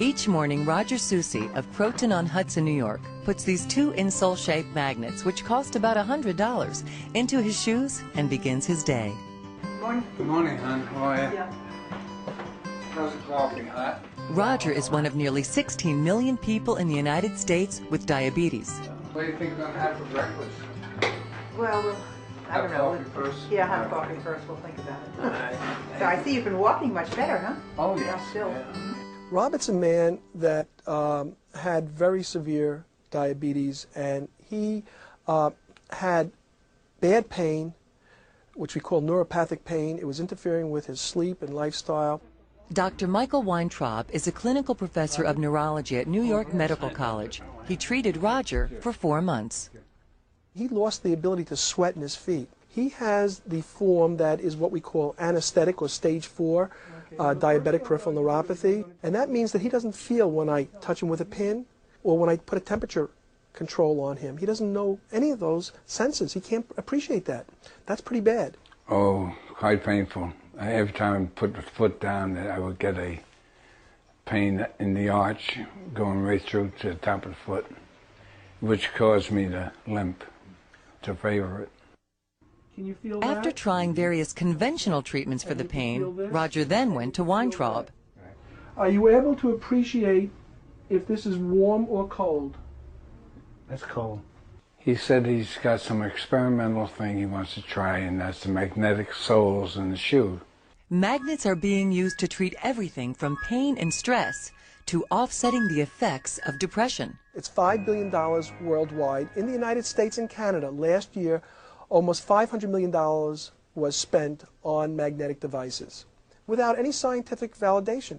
Each morning, Roger Soucy of Croton-on-Hudson, New York, puts these two insole-shaped magnets, which cost about $100, into his shoes and begins his day. Morning. Good morning, hon. How are you? Yeah. How's the coffee, hot? Roger is one of nearly 16 million people in the United States with diabetes. What do you think we're going to have for breakfast? Well, I don't know. Coffee first? Yeah, have coffee first. We'll think about it. All right. So I see you've been walking much better, huh? Oh, yes. Yeah, still. Yeah. Robert's a man that had very severe diabetes, and he had bad pain, which we call neuropathic pain. It was interfering with his sleep and lifestyle. Dr. Michael Weintraub is a clinical professor of neurology at New York Medical College. He treated Roger for 4 months. He lost the ability to sweat in his feet. He has the form that is what we call anesthetic or stage 4 diabetic peripheral neuropathy, and that means that he doesn't feel when I touch him with a pin or when I put a temperature control on him. He doesn't know any of those senses. He can't appreciate that. That's pretty bad. Oh, quite painful. Every time I put the foot down, I would get a pain in the arch going right through to the top of the foot, which caused me to limp, to favor it. Can you feel After that? trying various conventional treatments for the pain, Roger then went to Weintraub. Are you able to appreciate if this is warm or cold? That's cold. He said he's got some experimental thing he wants to try, and that's the magnetic soles in the shoe. Magnets are being used to treat everything from pain and stress to offsetting the effects of depression. It's $5 billion worldwide. In the United States and Canada, last year, almost $500 million was spent on magnetic devices without any scientific validation.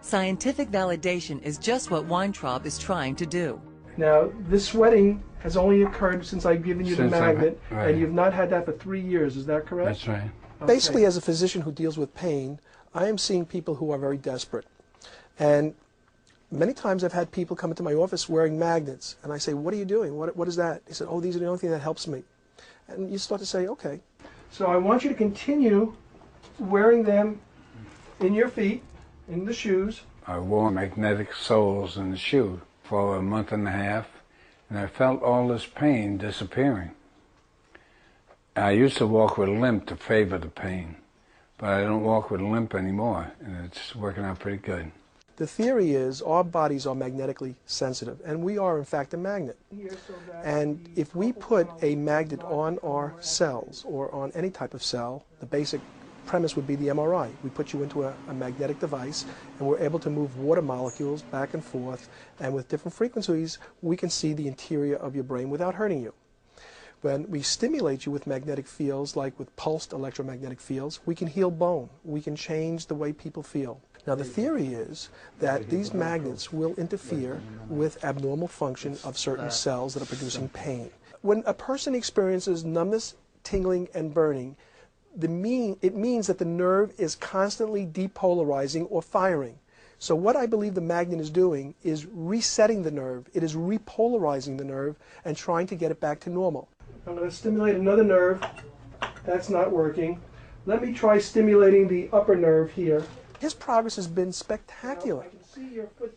Scientific validation is just what Weintraub is trying to do. Now, this sweating has only occurred since I've given you the magnet, right. and you've not had that for 3 years, is that correct? That's right. Okay. Basically, as a physician who deals with pain, I am seeing people who are very desperate. And many times I've had people come into my office wearing magnets, and I say, what are you doing? What is that? He said, oh, these are the only thing that helps me. And you start to say, okay. So I want you to continue wearing them in your feet, in the shoes. I wore magnetic soles in the shoe for a month and a half, and I felt all this pain disappearing. I used to walk with a limp to favor the pain, but I don't walk with a limp anymore, and it's working out pretty good. The theory is our bodies are magnetically sensitive, and we are in fact a magnet. And if we put a magnet on our cells or on any type of cell, the basic premise would be the MRI. We put you into a magnetic device, and we're able to move water molecules back and forth, and with different frequencies we can see the interior of your brain without hurting you. When we stimulate you with magnetic fields, like with pulsed electromagnetic fields, we can heal bone. We can change the way people feel. Now, the theory is that these magnets will interfere with abnormal function of certain cells that are producing pain. When a person experiences numbness, tingling, and burning, it means that the nerve is constantly depolarizing or firing. So what I believe the magnet is doing is resetting the nerve. It is repolarizing the nerve and trying to get it back to normal. I'm going to stimulate another nerve. That's not working. Let me try stimulating the upper nerve here. His progress has been spectacular.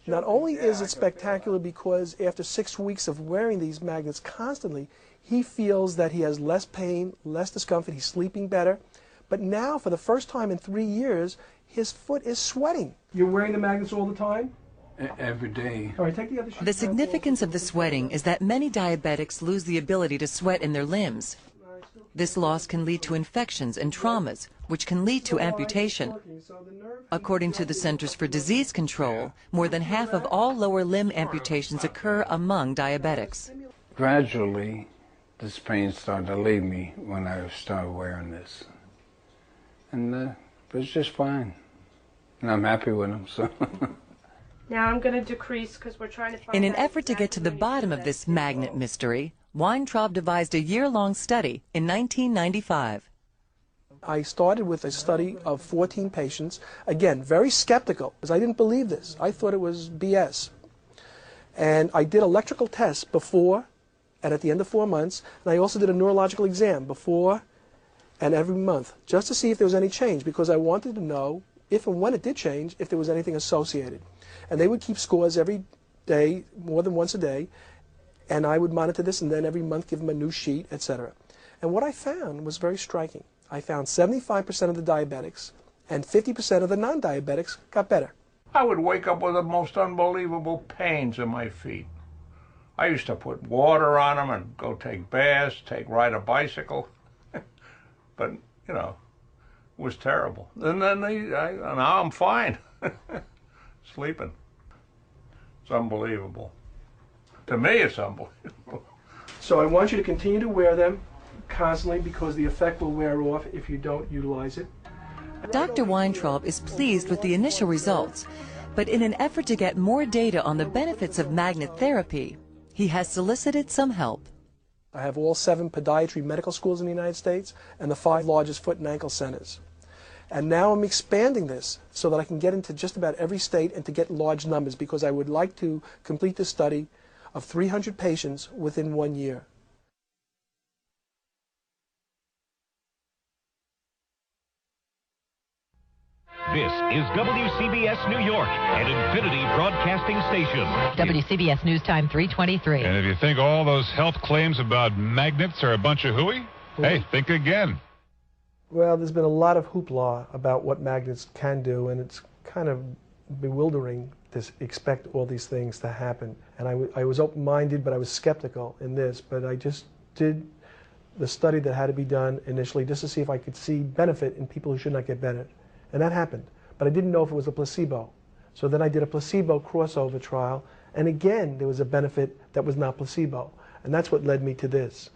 Not only is it spectacular because after 6 weeks of wearing these magnets constantly, he feels that he has less pain, less discomfort, he's sleeping better. But now, for the first time in 3 years, his foot is sweating. You're wearing the magnets all the time? Every day. All right, take the other shoe. The significance of the sweating is that many diabetics lose the ability to sweat in their limbs. This loss can lead to infections and traumas, which can lead to amputation. According to the Centers for Disease Control, more than half of all lower limb amputations occur among diabetics. Gradually, this pain started to leave me when I started wearing this. And it was just fine. And I'm happy with them, so. Now I'm going to decrease because we're trying to find In an out effort to get to the bottom of this magnet mystery, Weintraub devised a year-long study in 1995. I started with a study of 14 patients, again, very skeptical, because I didn't believe this. I thought it was BS. And I did electrical tests before and at the end of 4 months, and I also did a neurological exam before and every month, just to see if there was any change, because I wanted to know if and when it did change, if there was anything associated. And they would keep scores every day, more than once a day, and I would monitor this and then every month give them a new sheet, etc. And what I found was very striking. I found 75% of the diabetics and 50% of the non-diabetics got better. I would wake up with the most unbelievable pains in my feet. I used to put water on them and go take baths, ride a bicycle. But, you know, it was terrible. And then now I'm fine. Sleeping. It's unbelievable. To me, it's unbelievable. So I want you to continue to wear them constantly because the effect will wear off if you don't utilize it. Dr. Weintraub is pleased with the initial results, but in an effort to get more data on the benefits of magnet therapy, he has solicited some help. I have all 7 podiatry medical schools in the United States and the 5 largest foot and ankle centers. And now I'm expanding this so that I can get into just about every state and to get large numbers because I would like to complete this study of 300 patients within 1 year. This is WCBS New York, an Infinity Broadcasting station. WCBS News Time 3:23. And if you think all those health claims about magnets are a bunch of hooey, hey, think again. Well, there's been a lot of hoopla about what magnets can do, and it's kind of bewildering to expect all these things to happen. And I was open-minded, but I was skeptical in this, but I just did the study that had to be done initially just to see if I could see benefit in people who should not get better. And that happened, but I didn't know if it was a placebo. So then I did a placebo crossover trial, and again there was a benefit that was not placebo. And that's what led me to this.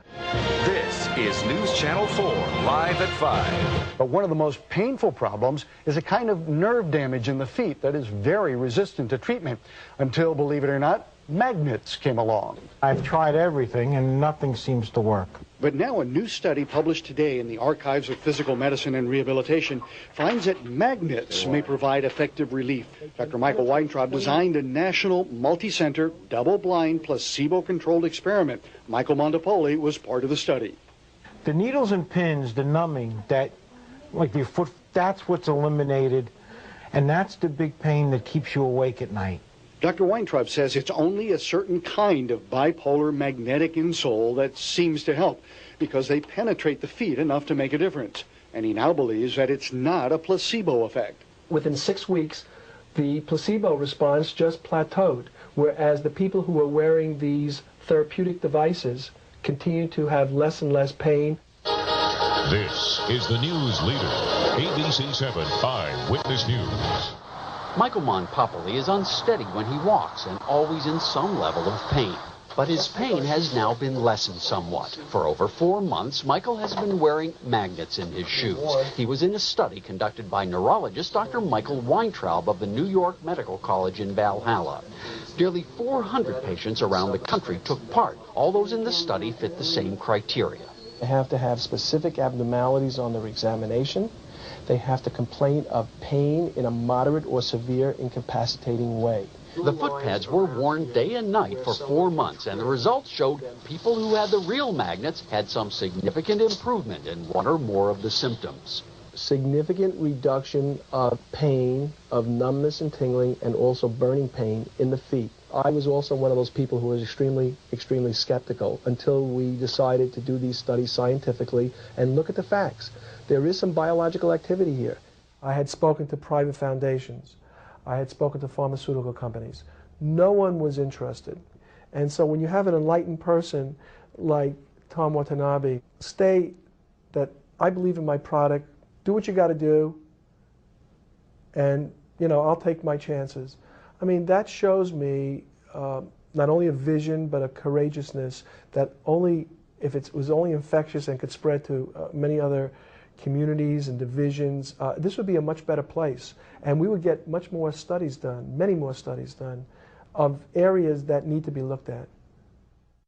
This is News Channel 4, live at 5. But one of the most painful problems is a kind of nerve damage in the feet that is very resistant to treatment until, believe it or not, magnets came along. I've tried everything and nothing seems to work. But now a new study published today in the Archives of Physical Medicine and Rehabilitation finds that magnets may provide effective relief. Dr. Michael Weintraub designed a national, multi-center, double-blind, placebo-controlled experiment. Michael Montipoli was part of the study. The needles and pins, the numbing, that, like your foot, that's what's eliminated, and that's the big pain that keeps you awake at night. Dr. Weintraub says it's only a certain kind of bipolar magnetic insole that seems to help because they penetrate the feet enough to make a difference. And he now believes that it's not a placebo effect. Within 6 weeks, the placebo response just plateaued, whereas the people who were wearing these therapeutic devices continue to have less and less pain. This is the news leader, ABC 7 Eyewitness News. Michael Montipoli is unsteady when he walks and always in some level of pain. But his pain has now been lessened somewhat. For over 4 months, Michael has been wearing magnets in his shoes. He was in a study conducted by neurologist Dr. Michael Weintraub of the New York Medical College in Valhalla. Nearly 400 patients around the country took part. All those in the study fit the same criteria. They have to have specific abnormalities on their examination. They have to complain of pain in a moderate or severe incapacitating way. The foot pads were worn day and night for 4 months, and the results showed people who had the real magnets had some significant improvement in one or more of the symptoms. Significant reduction of pain, of numbness and tingling, and also burning pain in the feet. I was also one of those people who was extremely skeptical until we decided to do these studies scientifically and look at the facts. There is some biological activity here. I had spoken to private foundations. I had spoken to pharmaceutical companies. No one was interested. And so when you have an enlightened person like Tom Watanabe state that I believe in my product, do what you got to do, and, you know, I'll take my chances. I mean, that shows me not only a vision, but a courageousness that only, if it was only infectious and could spread to many other communities and divisions, this would be a much better place. And we would get much more studies done, many more studies done, of areas that need to be looked at.